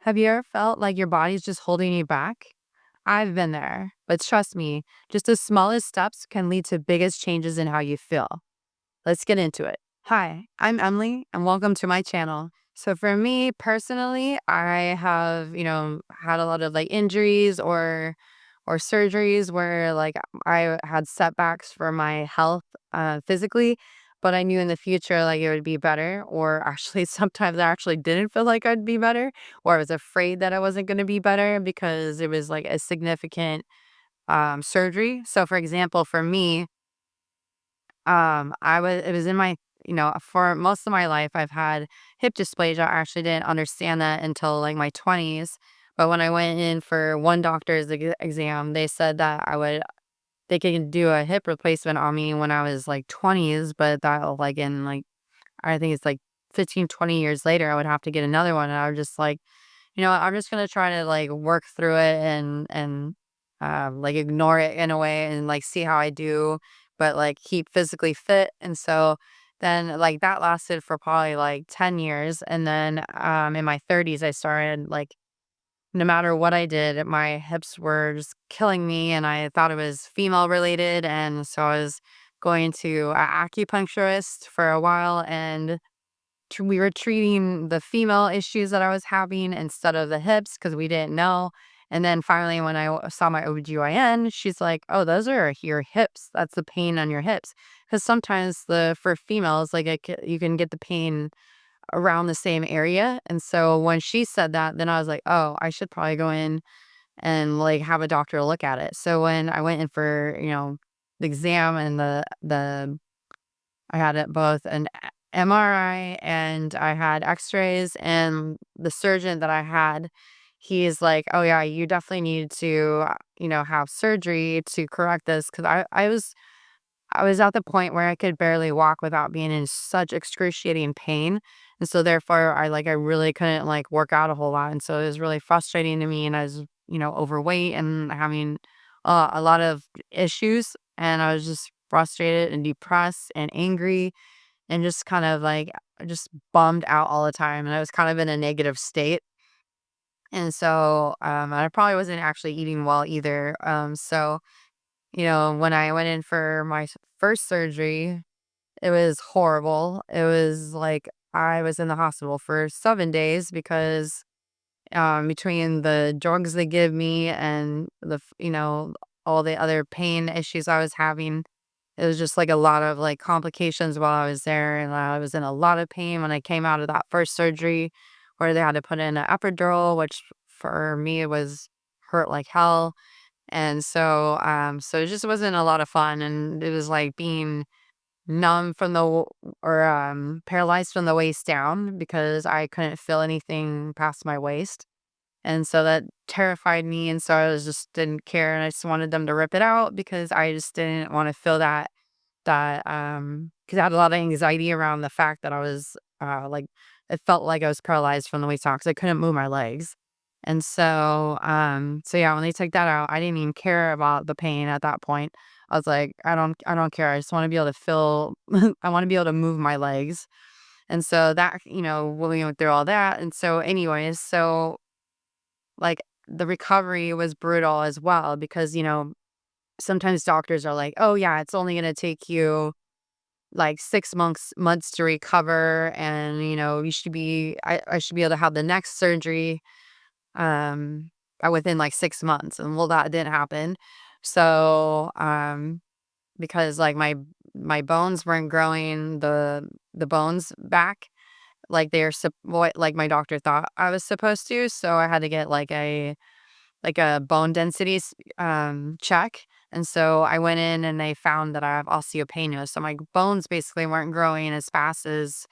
Have you ever felt like your body's just holding you back? I've been there, but trust me, just the smallest steps can lead to biggest changes in how you feel. Let's get into it. Hi, I'm Emily, and welcome to my channel. So for me personally, I have, had a lot of like injuries or surgeries where like I had setbacks for my health physically, but I knew in the future like it would be better. Or actually, sometimes I actually didn't feel like I'd be better, or I was afraid that I wasn't going to be better because it was like a significant surgery. So, for example, for me, it was in my, for most of my life, I've had hip dysplasia. I actually didn't understand that until like my 20s. But when I went in for one doctor's exam, they said that they could do a hip replacement on me when I was like 20s, but that like in like, I think it's like 15, 20 years later, I would have to get another one. And I was just like, I'm just gonna try to like work through it and like ignore it in a way and like see how I do, but like keep physically fit. And so then like that lasted for probably like 10 years. And then in my 30s, I started like no matter what I did, my hips were just killing me, and I thought it was female related. And so I was going to an acupuncturist for a while, and we were treating the female issues that I was having instead of the hips because we didn't know. And then finally, when saw my OBGYN, she's like, "Oh, those are your hips. That's the pain on your hips." Because sometimes for females, like you can get the pain around the same area. And so when she said that, then I was like, "Oh, I should probably go in and like have a doctor look at it." So when I went in for the exam and the I had it both an MRI and I had x-rays, and the surgeon that I had, he's like, "Oh yeah, you definitely need to, have surgery to correct this." Cause I was at the point where I could barely walk without being in such excruciating pain. And so therefore I really couldn't like work out a whole lot. And so it was really frustrating to me, and I was, overweight and having a lot of issues, and I was just frustrated and depressed and angry and just kind of like just bummed out all the time. And I was kind of in a negative state. And so I probably wasn't actually eating well either. So, when I went in for my first surgery, it was horrible. It was like I was in the hospital for 7 days because between the drugs they give me and all the other pain issues I was having, it was just like a lot of like complications while I was there, and I was in a lot of pain when I came out of that first surgery where they had to put in an epidural, which for me it was hurt like hell. And so it just wasn't a lot of fun, and it was like being numb from or paralyzed from the waist down because I couldn't feel anything past my waist. And so that terrified me, and so I was just didn't care, and I just wanted them to rip it out because I just didn't want to feel because I had a lot of anxiety around the fact that I was like it felt like I was paralyzed from the waist down because I couldn't move my legs. And so yeah, when they took that out, I didn't even care about the pain at that point. I was like, I don't care. I just want to be able to feel I want to be able to move my legs. And so that, when we went through all that. And so anyways, so like the recovery was brutal as well because, sometimes doctors are like, "Oh yeah, it's only gonna take you like 6 months to recover, and you should be I should be able to have the next surgery um within like 6 months." And well, that didn't happen. So because like my bones weren't growing the bones back like what like my doctor thought I was supposed to, so I had to get like a bone density check. And so I went in and they found that I have osteopenia. So my bones basically weren't growing as fast as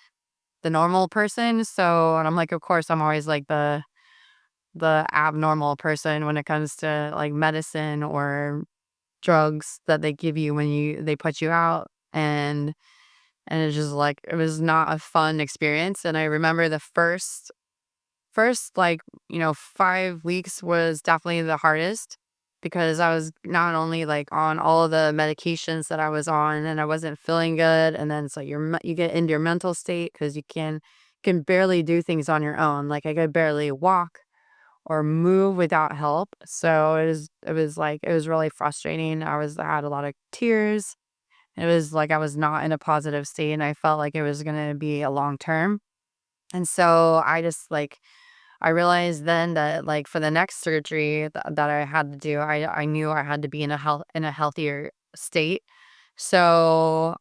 the normal person. So, and I'm like, of course, I'm always like the abnormal person when it comes to like medicine or drugs that they give you when they put you out. And it's just like it was not a fun experience. And I remember the first, like, 5 weeks was definitely the hardest because I was not only, like, on all of the medications that I was on and I wasn't feeling good, and then it's like you get into your mental state because you can barely do things on your own. Like, I could barely walk. or move without help. So it was really frustrating. I had a lot of tears. It was like I was not in a positive state and I felt like it was going to be a long term. And so I realized then that like for the next surgery that I had to do, I knew I had to be in a healthier state. So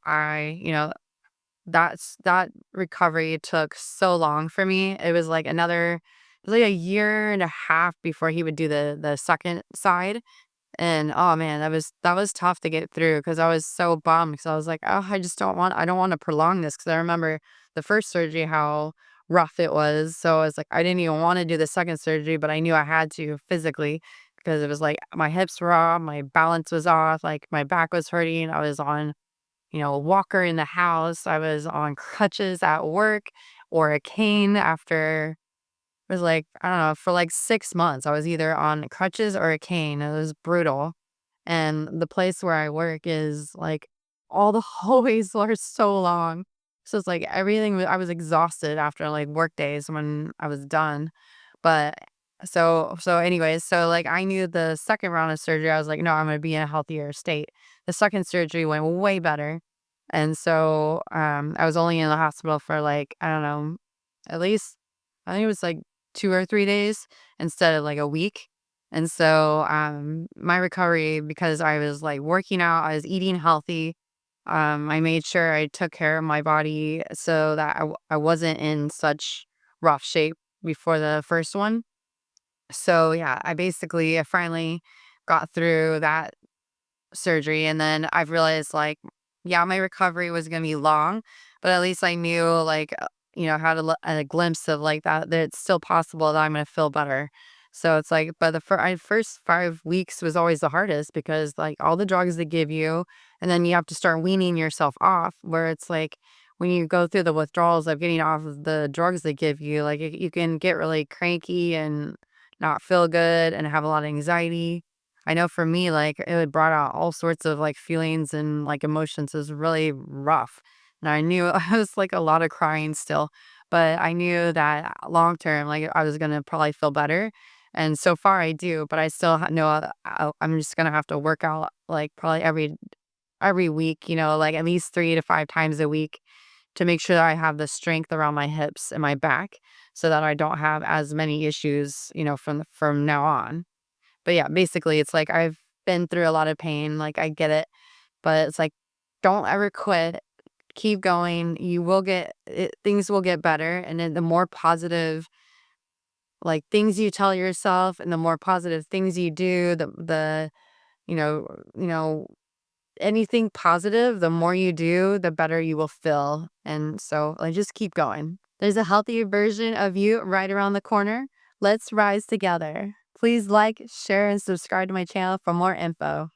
that recovery took so long for me. It was like a year and a half before he would do the second side. And, oh man, that was tough to get through because I was so bummed because I was like, "Oh, I don't wanna prolong this because I remember the first surgery, how rough it was, so I was like, I didn't even wanna do the second surgery, but I knew I had to physically because it was like my hips were off, my balance was off, like, my back was hurting, I was on, a walker in the house, I was on crutches at work or a cane after it was like, I don't know, for like 6 months, I was either on crutches or a cane. It was brutal. And the place where I work is like all the hallways are so long. So it's like I was exhausted after like work days when I was done. But anyways, so like I knew the second round of surgery, I was like, no, I'm gonna be in a healthier state. The second surgery went way better. And so I was only in the hospital for like, I don't know, at least I think it was like 2 or 3 days instead of like a week. And so my recovery, because I was like working out, I was eating healthy. I made sure I took care of my body so that I wasn't in such rough shape before the first one. So yeah, I finally got through that surgery, and then I've realized, like, yeah, my recovery was gonna be long, but at least I knew, like, how to a glimpse of, like, that it's still possible that I'm gonna feel better. So it's like but first 5 weeks was always the hardest because, like, all the drugs they give you, and then you have to start weaning yourself off, where it's like, when you go through the withdrawals of getting off of the drugs they give you, like, you can get really cranky and not feel good and have a lot of anxiety. I know for me, like, it brought out all sorts of, like, feelings and, like, emotions. It was really rough, and I knew I was, like, a lot of crying still, but I knew that long term, like, I was gonna probably feel better, and so far I do, but I still know I'm just gonna have to work out, like, probably every week, like, at least 3 to 5 times a week to make sure that I have the strength around my hips and my back so that I don't have as many issues, from now on. But yeah, basically, it's like I've been through a lot of pain, like, I get it, but it's like, don't ever quit. Keep going. Things will get better, and then the more positive, like, things you tell yourself and the more positive things you do, you know you know, anything positive, the more you do, the better you will feel, and so, like, just keep going. There's a healthier version of you right around the corner. Let's rise together. Please like, share, and subscribe to my channel for more info.